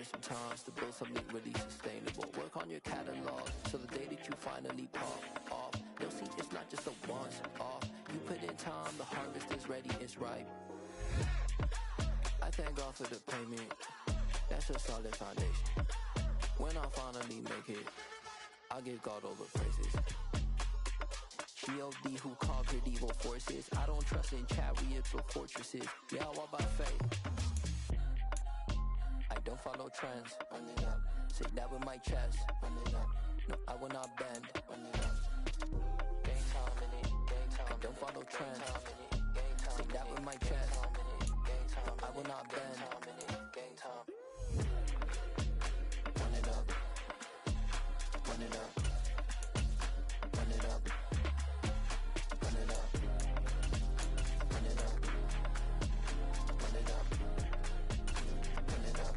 learn some times to build something really sustainable. Work on your catalog so the day that you finally pop off, you'll see it's not just a once off. You put in time, the harvest is ready, it's ripe. I thank God for the payment, that's a solid foundation. When I finally make it, I give God all the praises. G.O.D. who conquered evil forces. I don't trust in chariots or fortresses. Yeah, I walk by faith. I don't follow trends. Run it up. Say that with my chest. Run it up. No, I will not bend. Run it up. Gang time in it. Gang time. I don't follow trends. Say that with my chest. No, I will not bend. Gang time. Run it up. Run it up. Run it up. Run it up. Run it up. Run it up. Run it up.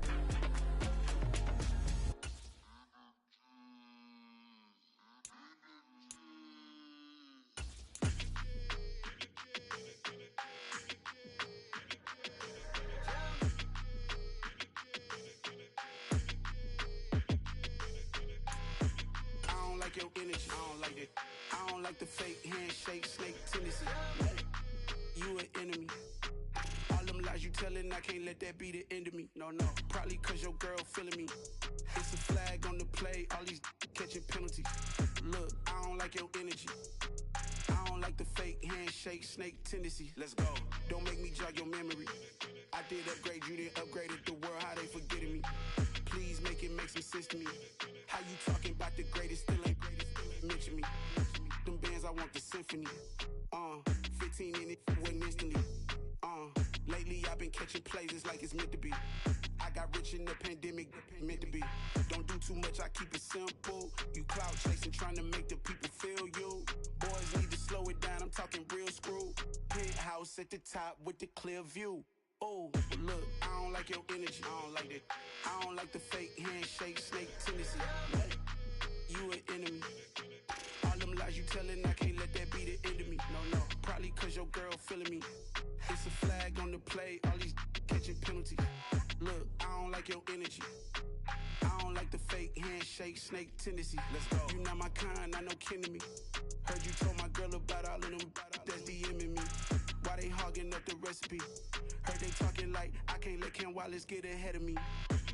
I don't like your energy. I don't like it. I don't like the fake handshake, snake tendency. You an enemy. All them lies you telling, I can't let that be the end of me. No, no. Probably cause your girl feeling me. It's a flag on the play, all these catching penalties. Look, I don't like your energy. I don't like the fake handshake, snake tendency. Let's go. Don't make me jog your memory. I did upgrade you, then upgraded the world, how they forgetting me. Please make it make some sense to me. How you talking about the greatest, still ain't mention me. Them bands, I want the symphony. 15 in it, wasn't instantly. Lately I've been catching plays, it's like it's meant to be. I got rich in the pandemic, meant to be. Don't do too much, I keep it simple. You clout chasing, trying to make the people feel you. Boys need to slow it down, I'm talking real screw. Penthouse at the top with the clear view. Oh, look, I don't like your energy, I don't like it. I don't like the fake handshake, snake tendency. You an enemy. All them lies you telling, I can't let that be the end of me. No, no, probably cause your girl feeling me. It's a flag on the play, all these catching penalties. Look, I don't like your energy. I don't like the fake handshake, snake tendency. Let's go. You not my kind, I know kin to me. Heard you told my girl about all of them that's DMing me. Why they hogging up the recipe? Heard they talking like I can't let Ken Wallace get ahead of me.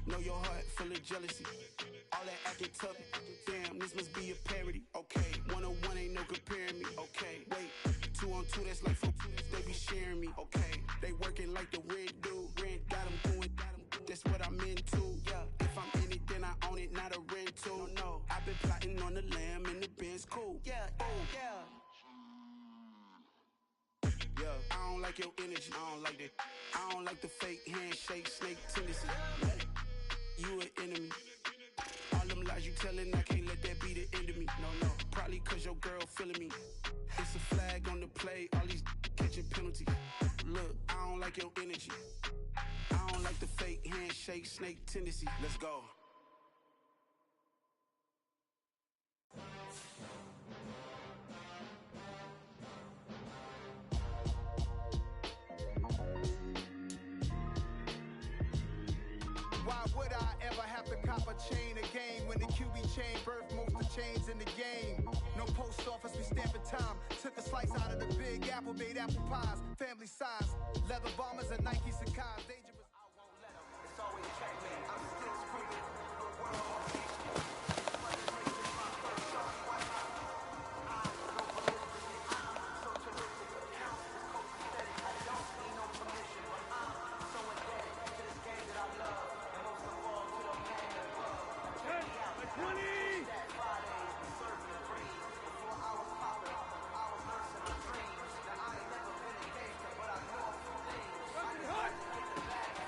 Know your heart full of jealousy. All that acting tough, damn, this must be a parody. Okay, 101 ain't no comparing me. Okay, wait, 2 on 2, that's like 4, they be sharing me. Okay, they working like the rent dude. Rent got them doing, that's what I'm into. Yeah, if I'm in it, then I own it, not a rental. No, I've been plotting on the lamb and the Benz cool. Yeah, oh, yeah. Yeah, I don't like your energy, I don't like that. I don't like the fake handshake, snake tendency. You an enemy. All them lies you telling, I can't let that be the end of me. No, no, probably cause your girl feeling me. It's a flag on the play, all these catching penalties. Look, I don't like your energy. I don't like the fake handshake, snake tendency. Let's go. Why would I ever have to cop a chain again when the QB chain birthed most of chains in the game? No post office, we stamping time. Took a slice out of the Big Apple, made apple pies, family size, leather bombers and Nike Sacai's. Dangerous, I won't let them. It's always checkmate. I'm still screaming. The world won't teach me. Fundraising my first shot, white hot. I go ballistic. I'm so terrific. Counts the coast is steady. I don't need no permission, but I'm so indebted to this game that I love. And most of all, to the man above. Check me out. 20! That Fridays, we serving the breeze. Before I was popping, I was nursing my dreams. Now I ain't never been a gangster, but I know a few things. I just like to get the bag.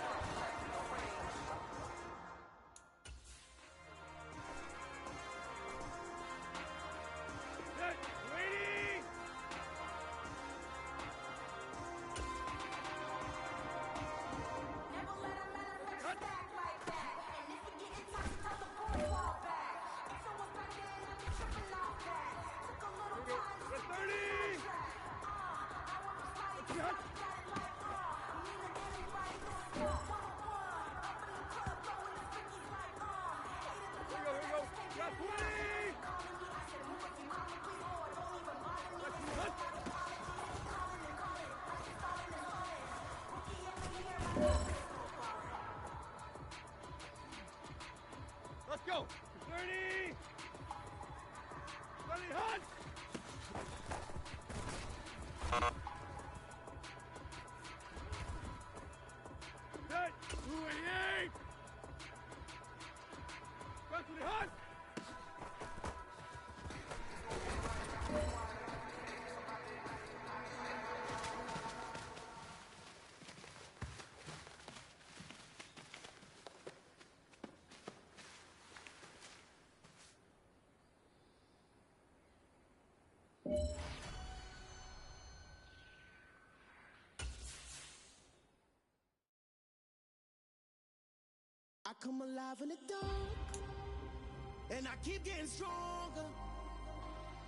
go. 30. 30, hunt. Hit. 288. Rest hunt. I come alive in the dark, and I keep getting stronger.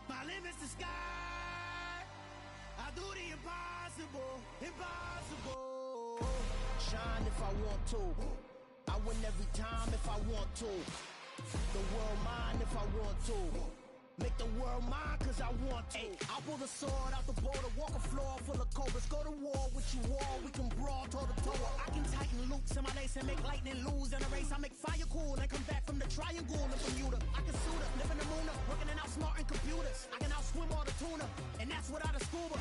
My limit's the sky. I do the impossible, impossible. Shine if I want to. I win every time if I want to. The world mine if I want to. Make the world mine cause I want to. I pull the sword out the border, walk a floor full of cobras. Go to war with you all, we can brawl toe to toe. I can tighten loops in my lace and make lightning lose in a race. I make fire cool and come back from the triangle in Bermuda. I can suit up, live in the moon up, working and outsmarting computers. I can outswim all the tuna, and that's without a scuba.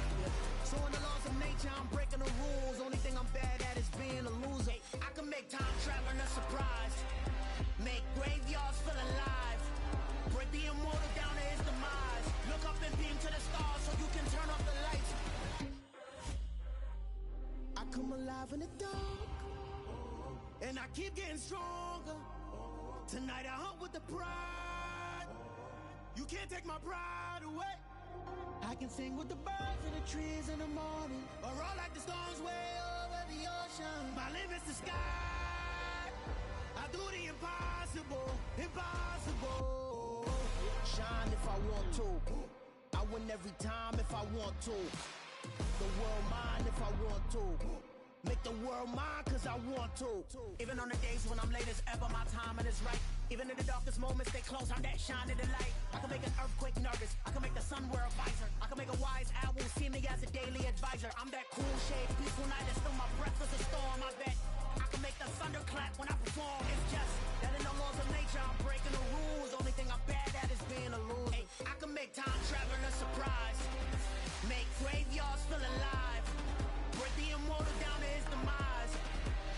So in the laws of nature, I'm breaking the rules. Only thing I'm bad at is being a loser. I can make time traveling a surprise, make graveyards feel alive, break the immortal down to his demise. Look up and beam to the stars so you can turn off the lights. I come alive in the dark, and I keep getting stronger. Tonight I hunt with the pride. You can't take my pride away. I can sing with the birds and the trees in the morning, or roll like the storms way over the ocean. My limit's the sky. I do the impossible, impossible. Shine if I want to. I win every time if I want to. The world mine if I want to. Make the world mine cause I want to. Even on the days when I'm late as ever, my timing is right. Even in the darkest moments, they close, I'm that shining the light. I can make an earthquake nervous, I can make the sun wear a visor. I can make a wise owl see me as a daily advisor. I'm that cool shade, peaceful night, and still my breath is a storm. I bet I can make the thunder clap when I perform. It's just that in the laws of nature, I'm breaking the rules. Only thing I'm bad at is being a loser. I can make time traveling a surprise, make graveyards feel alive, break the immortal down to his demise.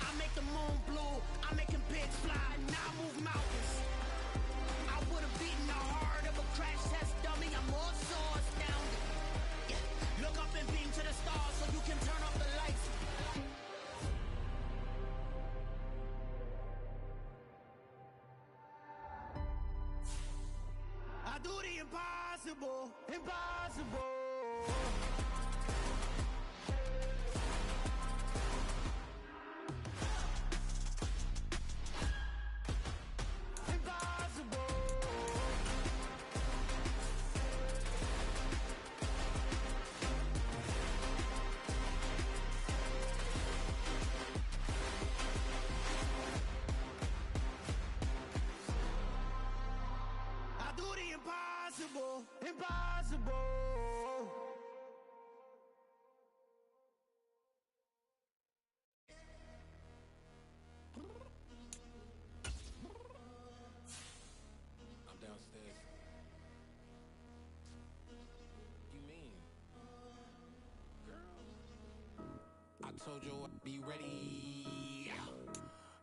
I make the moon blue, I'm making pigs fly, now I move mountains. I would've beaten the heart of a crash test dummy, I'm more so astounded. Yeah. Look up and beam to the stars so you can turn off the lights. I do the impossible, impossible. Impossible, impossible. I'm downstairs. You mean? Girl, I told you I'd be ready.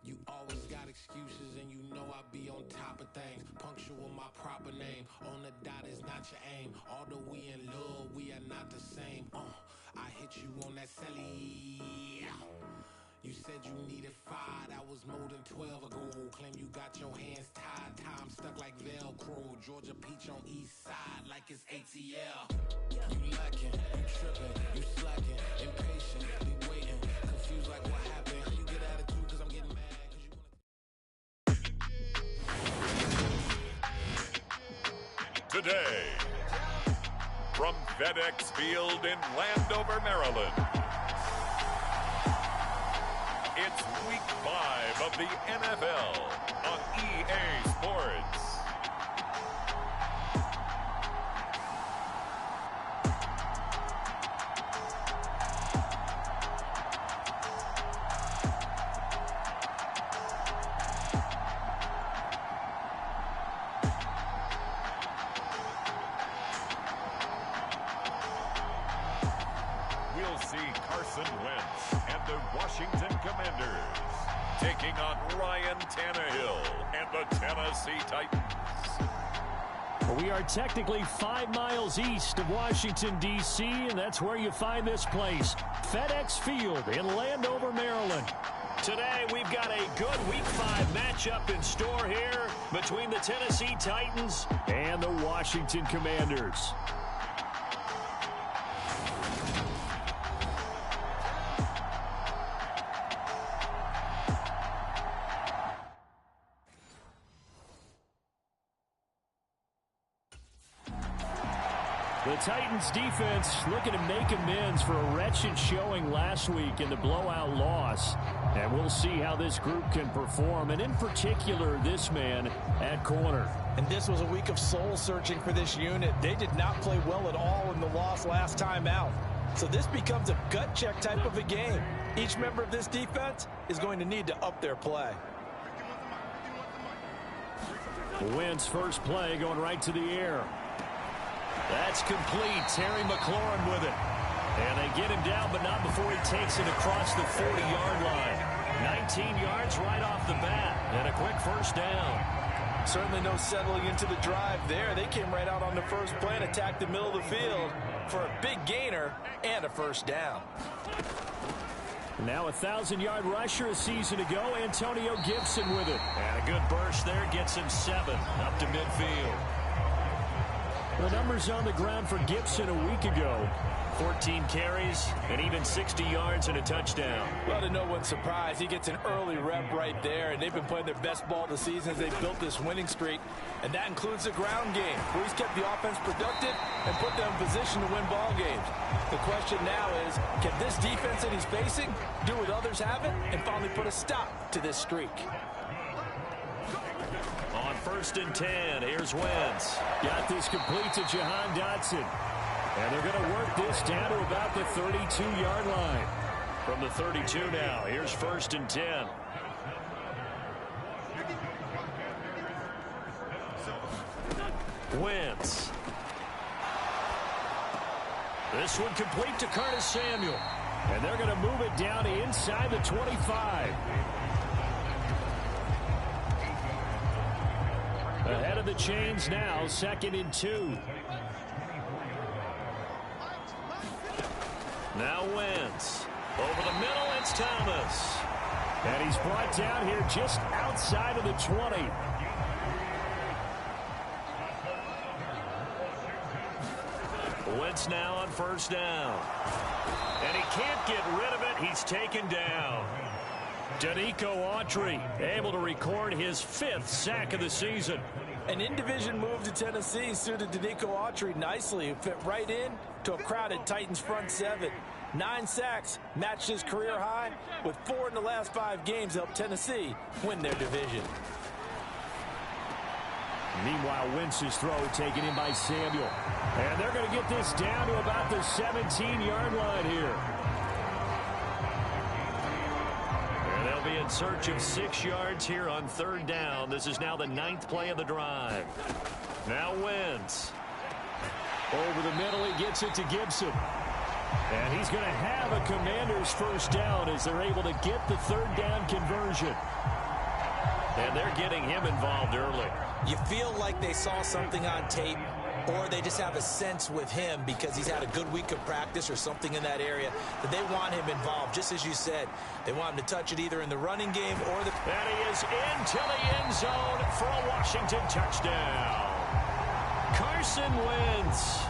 You always got excuses and you know I be on top of things. Punctual my proper name. On the dot is not your aim. Although we in love, we are not the same. I hit you on that celly. You said you needed 5, that was more than 12 ago. Claim you got your hands tied, time stuck like Velcro. Georgia Peach on east side like it's ATL. You lacking, you tripping, you slacking, impatient, be waiting, confused like what happened. You get attitude cause I'm getting mad. Today, from FedEx Field in Landover, Maryland, it's Week 5 of the NFL on EA Sports. Carson Wentz and the Washington Commanders, taking on Ryan Tannehill and the Tennessee Titans. We are technically 5 miles east of Washington, D.C., and that's where you find this place, FedEx Field in Landover, Maryland. Today, we've got a good Week 5 matchup in store here between the Tennessee Titans and the Washington Commanders. The Titans defense looking to make amends for a wretched showing last week in the blowout loss. And we'll see how this group can perform, and in particular, this man at corner. And this was a week of soul-searching for this unit. They did not play well at all in the loss last time out. So this becomes a gut check type of a game. Each member of this defense is going to need to up their play. Wentz first play going right to the air. That's complete. Terry McLaurin with it. And they get him down, but not before he takes it across the 40-yard line. 19 yards right off the bat, and a quick first down. Certainly no settling into the drive there. They came right out on the first play and attacked the middle of the field for a big gainer and a first down. Now a 1,000-yard rusher a season ago, Antonio Gibson with it. And a good burst there gets him 7 up to midfield. The numbers on the ground for Gibson a week ago. 14 carries and even 60 yards and a touchdown. Well, to no one's surprise, he gets an early rep right there, and they've been playing their best ball this season as they've built this winning streak. And that includes the ground game, where he's kept the offense productive and put them in position to win ball games. The question now is, can this defense that he's facing do what others haven't and finally put a stop to this streak? On 1st and 10, here's Wentz. Got this complete to Jahan Dotson. And they're going to work this down to about the 32-yard line. From the 32 now, here's 1st and 10. Wentz. This one complete to Curtis Samuel. And they're going to move it down to inside the 25. Ahead of the chains now, 2nd and 2. Now Wentz. Over the middle, it's Thomas. And he's brought down here just outside of the 20. Wentz now on 1st down. And he can't get rid of it. He's taken down. Danico Autry able to record his 5th sack of the season. An in-division move to Tennessee suited Danico Autry nicely. It fit right in to a crowded Titans front 7. 9 sacks, matched his career high, with 4 in the last 5 games helped Tennessee win their division. Meanwhile, Wentz's throw taken in by Samuel. And they're going to get this down to about the 17-yard line here. And they'll be in search of 6 yards here on 3rd down. This is now the 9th play of the drive. Now Wentz. Over the middle, he gets it to Gibson. And he's going to have a Commander's first down as they're able to get the 3rd down conversion. And they're getting him involved early. You feel like they saw something on tape, or they just have a sense with him because he's had a good week of practice or something in that area that they want him involved. Just as you said, they want him to touch it either in the running game or the... And he is into the end zone for a Washington touchdown. Carson Wentz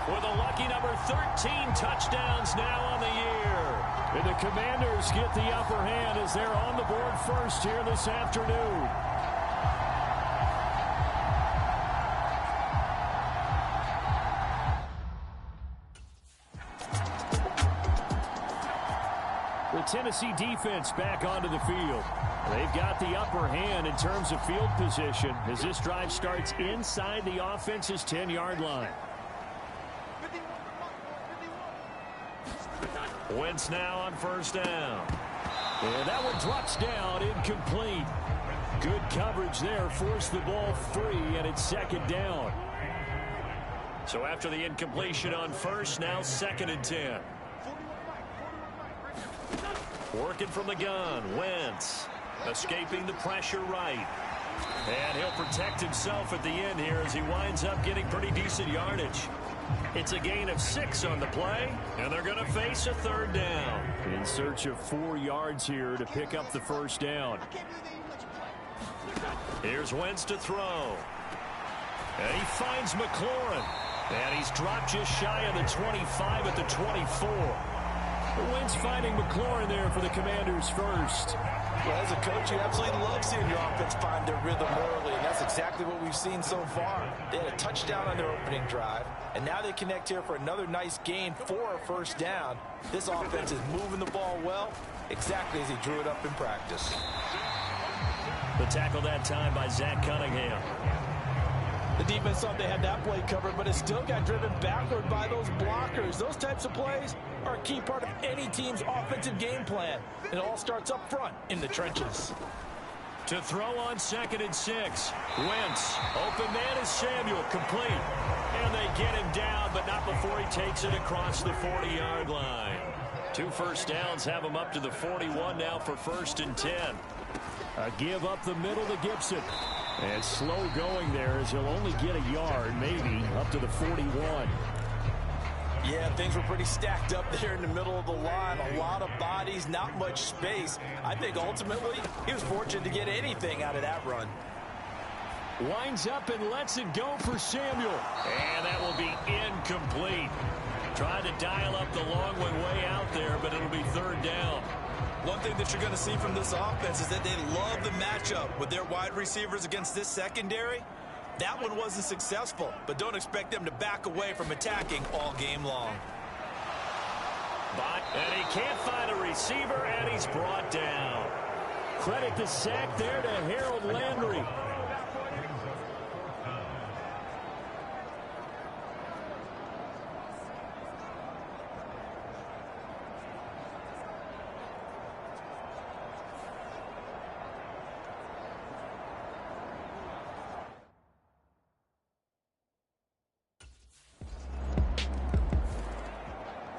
with a lucky number 13 touchdowns now on the year. And the Commanders get the upper hand as they're on the board first here this afternoon. The Tennessee defense back onto the field. They've got the upper hand in terms of field position as this drive starts inside the offense's 10-yard line. Wentz now on 1st down. And that one drops down, incomplete. Good coverage there, forced the ball free, and it's 2nd down. So after the incompletion on 1st, now 2nd and 10. Working from the gun, Wentz. Escaping the pressure right. And he'll protect himself at the end here as he winds up getting pretty decent yardage. It's a gain of 6 on the play, and they're going to face a 3rd down. In search of 4 yards here to pick up the first down. Here's Wentz to throw. And he finds McLaurin. And he's dropped just shy of the 25 at the 24. Wentz finding McLaurin there for the Commanders first. Well, as a coach, you absolutely love seeing your offense find their rhythm early, and that's exactly what we've seen so far. They had a touchdown on their opening drive, and now they connect here for another nice gain for a first down. This offense is moving the ball well, exactly as he drew it up in practice. The tackle that time by Zach Cunningham. The defense thought they had that play covered, but it still got driven backward by those blockers. Those types of plays are a key part of any team's offensive game plan. It all starts up front in the trenches. To throw on 2nd and 6. Wentz, open man is Samuel, complete. And they get him down, but not before he takes it across the 40-yard line. 2 first downs have him up to the 41 now for 1st and 10. A give up the middle to Gibson. And slow going there as he'll only get a yard, maybe, up to the 41. Yeah, things were pretty stacked up there in the middle of the line. A lot of bodies, not much space. I think ultimately he was fortunate to get anything out of that run. Winds up and lets it go for Samuel. And that will be incomplete. Tried to dial up the long one way out there, but it'll be 3rd down. One thing that you're going to see from this offense is that they love the matchup with their wide receivers against this secondary. That one wasn't successful, but don't expect them to back away from attacking all game long. And he can't find a receiver, and he's brought down. Credit the sack there to Harold Landry.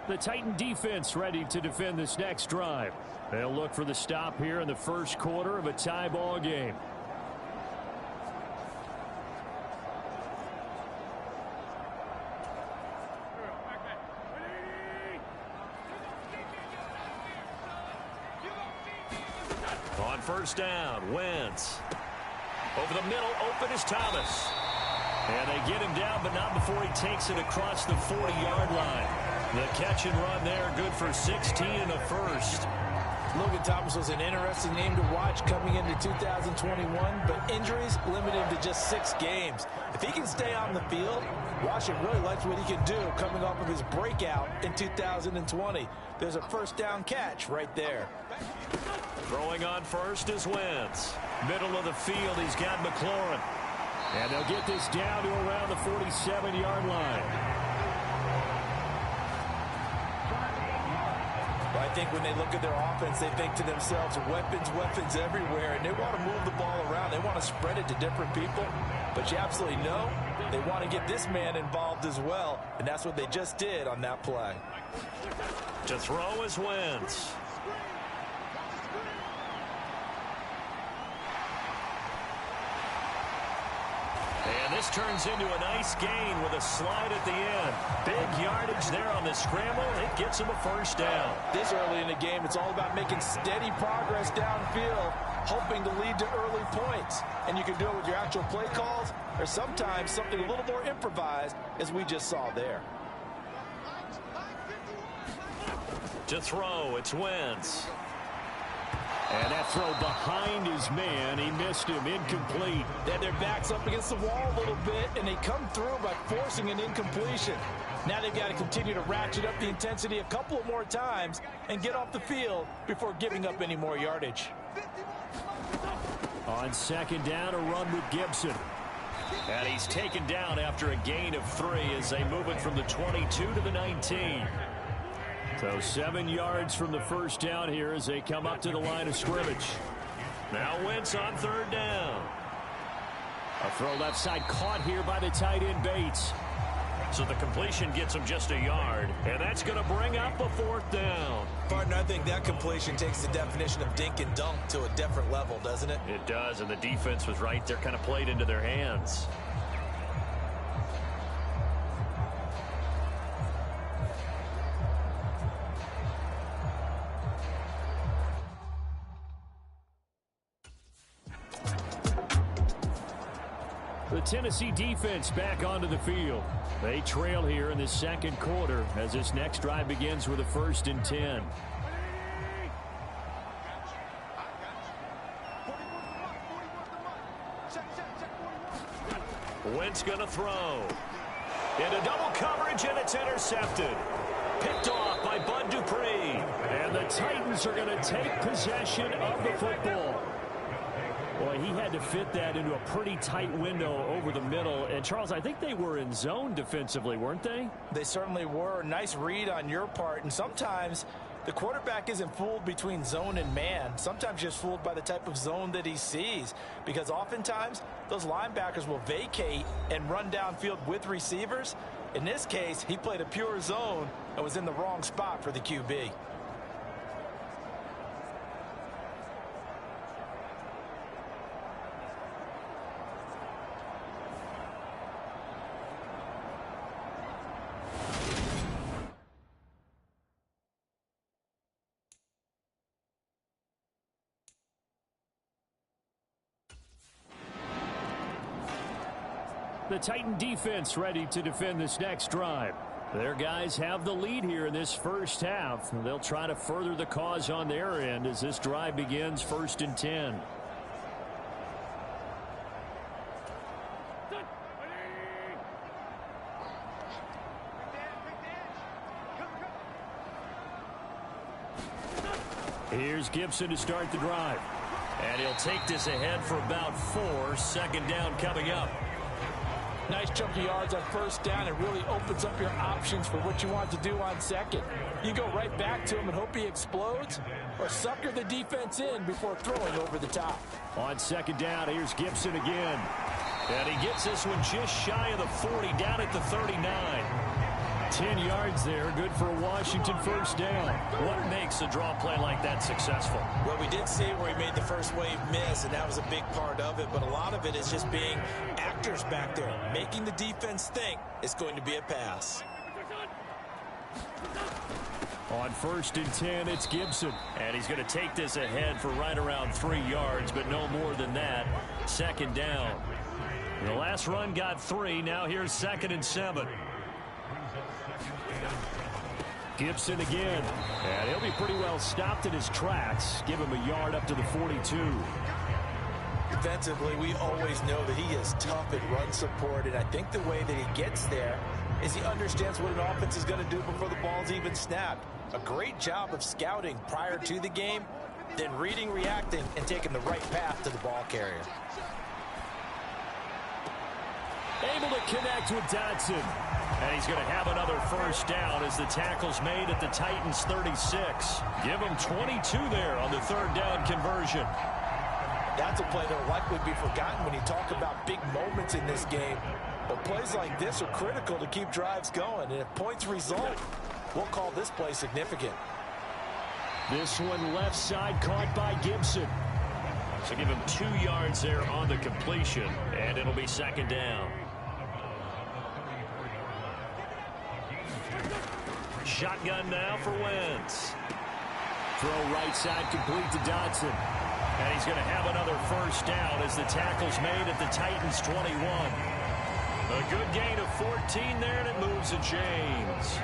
The Titan defense ready to defend this next drive. They'll look for the stop here in the first quarter of a tie ball game. On 1st down, Wentz. Over the middle, open is Thomas. And they get him down, but not before he takes it across the 40-yard line. The catch and run there, good for 16 and a first. Logan Thomas was an interesting name to watch coming into 2021, but injuries limited him to just 6 games. If he can stay on the field, Washington really likes what he can do coming off of his breakout in 2020. There's a first down catch right there. Throwing on first is Wentz. Middle of the field, he's got McLaurin. And they'll get this down to around the 47-yard line. Well, I think when they look at their offense, they think to themselves, weapons everywhere, and they want to move the ball around. They want to spread it to different people, but you absolutely know they want to get this man involved as well, and that's what they just did on that play. To throw is Wentz. And this turns into a nice gain with a slide at the end. Big yardage there on the scramble. It gets him a first down. This early in the game, it's all about making steady progress downfield, hoping to lead to early points. And you can do it with your actual play calls or sometimes something a little more improvised, as we just saw there. To throw, it's Wentz. And that throw behind his man, he missed him, incomplete. They had their backs up against the wall a little bit, and they come through by forcing an incompletion. Now they've got to continue to ratchet up the intensity a couple of more times and get off the field before giving up any more yardage. On 2nd down, a run with Gibson. And he's taken down after a gain of 3 as they move it from the 22 to the 19. So 7 yards from the first down here as they come up to the line of scrimmage. Now Wentz on 3rd down. A throw left side caught here by the tight end Bates. So the completion gets him just a yard, and that's going to bring up a 4th down. Partner, I think that completion takes the definition of dink and dunk to a different level, doesn't it? It does, and the defense was right there, kind of played into their hands. The Tennessee defense back onto the field. They trail here in the second quarter as this next drive begins with a 1st and 10. Wentz going to throw. Into double coverage, and it's intercepted. Picked off by Bud Dupree. And the Titans are going to take possession of the football. Boy, he had to fit that into a pretty tight window over the middle. And, Charles, I think they were in zone defensively, weren't they? They certainly were. Nice read on your part. And sometimes the quarterback isn't fooled between zone and man. Sometimes just fooled by the type of zone that he sees. Because oftentimes, those linebackers will vacate and run downfield with receivers. In this case, he played a pure zone and was in the wrong spot for the QB. The Titan defense ready to defend this next drive. Their guys have the lead here in this first half. They'll try to further the cause on their end as this drive begins 1st and 10. Here's Gibson to start the drive. And he'll take this ahead for about 4. 2nd down coming up. Nice chunky yards on 1st down. It really opens up your options for what you want to do on 2nd. You go right back to him and hope he explodes, or sucker the defense in before throwing over the top. On 2nd down, here's Gibson again. And he gets this one just shy of the 40, down at the 39. 10 yards there, good for a Washington 1st down. What makes a draw play like that successful? Well, we did see where he made the first wave miss, and that was a big part of it, but a lot of it is just being actors back there, making the defense think it's going to be a pass. On 1st and 10, it's Gibson. And he's going to take this ahead for right around 3 yards, but no more than that. 2nd down. The last run got 3. Now here's 2nd and 7. Gibson again. And he'll be pretty well stopped in his tracks. Give him a yard up to the 42. Defensively, we always know that he is tough at run support, and I think the way that he gets there is he understands what an offense is going to do before the ball's even snapped. A great job of scouting prior to the game, then reading, reacting, and taking the right path to the ball carrier. Able to connect with Dotson. And he's going to have another 1st down as the tackle's made at the Titans' 36. Give him 22 there on the 3rd down conversion. That's a play that will likely be forgotten when you talk about big moments in this game. But plays like this are critical to keep drives going. And if points result, we'll call this play significant. This one left side caught by Gibson. So give him 2 yards there on the completion, and it'll be 2nd down. Shotgun now for Wentz. Throw right side complete to Dotson. And he's going to have another 1st down as the tackle's made at the Titans' 21. A good gain of 14 there, and it moves the chains.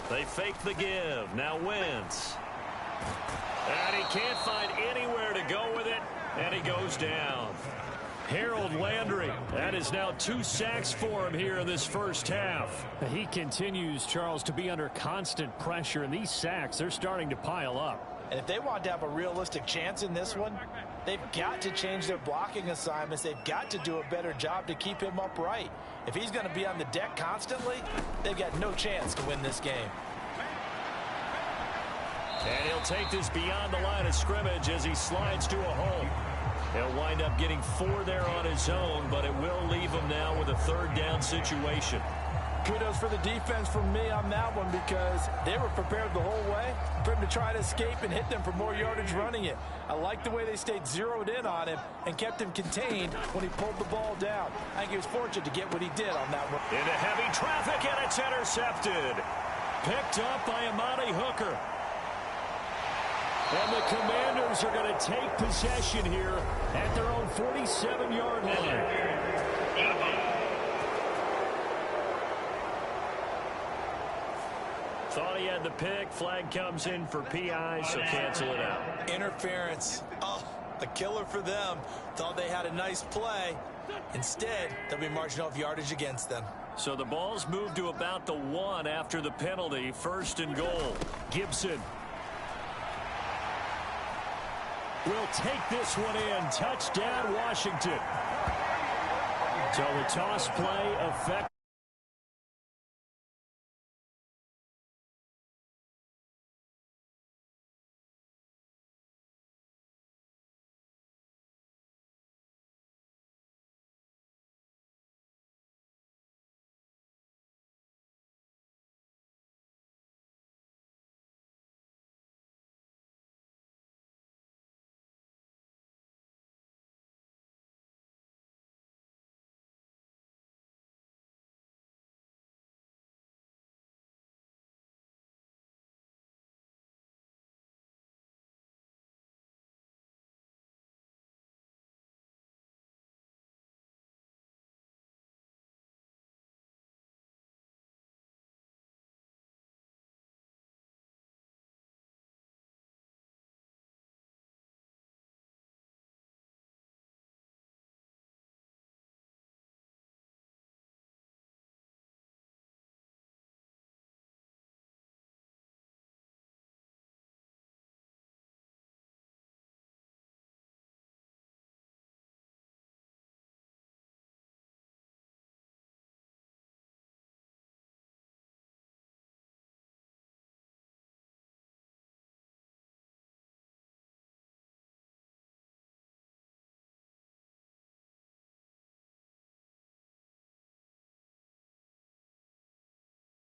They fake the give. Now Wentz. And he can't find anywhere to go with it, and he goes down. Harold Landry, that is now 2 sacks for him here in this first half. He continues, Charles, to be under constant pressure, and these sacks, they're starting to pile up. And if they want to have a realistic chance in this one, they've got to change their blocking assignments. They've got to do a better job to keep him upright. If he's going to be on the deck constantly, they've got no chance to win this game. And he'll take this beyond the line of scrimmage as he slides to a hole. He'll wind up getting 4 there on his own, but it will leave him now with a 3rd down situation. Kudos for the defense from me on that one because they were prepared the whole way for him to try to escape and hit them for more yardage running it. I like the way they stayed zeroed in on him and kept him contained when he pulled the ball down. I think he was fortunate to get what he did on that one. Into heavy traffic, and it's intercepted. Picked up by Amani Hooker. And the Commanders are going to take possession here at their own 47-yard line. Thought he had the pick. Flag comes in for PI, so cancel it out. Interference. Oh, a killer for them. Thought they had a nice play. Instead, they'll be marching off yardage against them. So the ball's moved to about the 1 after the penalty. 1st and goal. Gibson will take this one in. Touchdown, Washington. So the toss play effective.